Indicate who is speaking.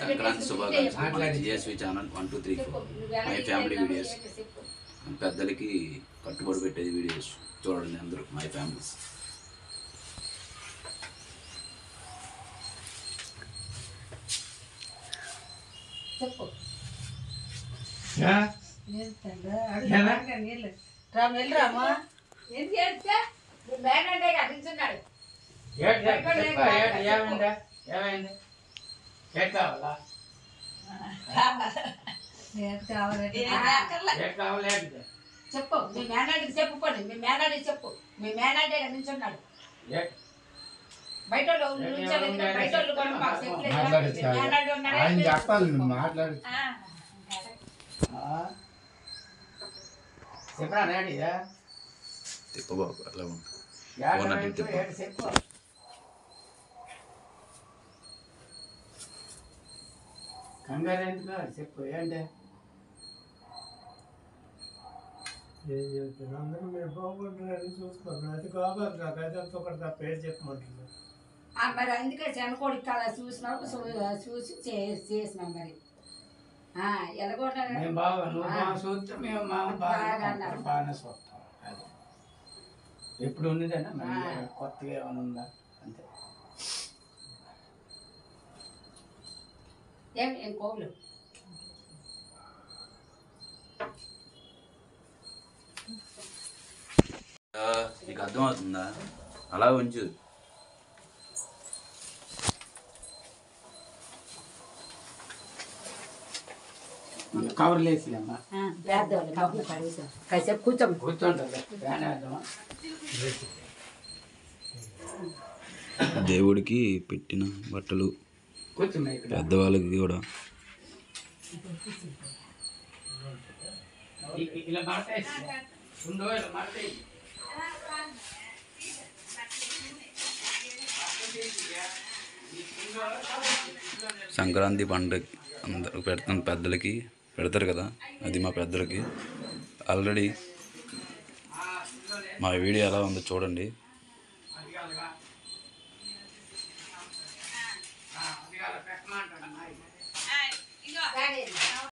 Speaker 1: సంక్రాంతి శుభాకాంక్షలు. GSV channel 1 2 3 4 my family videos. పెద్దలకి కట్టుబడి పెట్టేది వీడియోస్ చూడండి అందరూ, మై ఫ్యామిలీస్.
Speaker 2: చెప్పు మీ మేనాడికి చెప్పు పోనీ, మీ మేనాడికి చెప్పు. మీ మేనాడే నిల్చున్నాడు బయట
Speaker 1: తిప్పబాబు అట్లా
Speaker 3: చెప్పు. కంగారు ఎందుకు చెప్పు. ఏంటి
Speaker 4: ఏం చెప్తాను, అందరూ మీరు బాగుంటున్నారని చూస్తున్నాను. అది కావాలి నాకు, అది అంత ఒకటి నా పేరు చెప్పమంటున్నాను.
Speaker 2: మరి అందుకే చెనకోడికి కదా చూసినావు, చూసి చేసినాం. మరి ఎలాగొట్టారు
Speaker 3: మేము బాగా నువ్వు బాగా చూస్తే మేము బాగానే చూస్తాం. అది ఎప్పుడు ఉన్నదేనా మరి కొత్తగా ఏమైనా ఉందా? అంతే.
Speaker 2: ఏం కోవులు
Speaker 1: నీకు అర్థమవుతుందా? అలా ఉంచు.
Speaker 3: కవర్లు వేసిలేమ్మా,
Speaker 2: కాసేపు కూర్చోం.
Speaker 3: కూర్చుంటుంది. ఫ్యాన్ వేద్దామా?
Speaker 1: దేవుడికి పెట్టిన బట్టలు
Speaker 3: కూర్చున్నాయి ఇక్కడ.
Speaker 1: పెద్దవాళ్ళకి కూడా
Speaker 3: ఇలా మాట్లాడి ఉందో ఇలా మాట్లాడి
Speaker 1: సంక్రాంతి పండుగ అందరూ పెడతాం, పెద్దలకి పెడతారు కదా, అది మా పెద్దలకి. ఆల్రెడీ మా వీడియో ఎలా ఉందో చూడండి.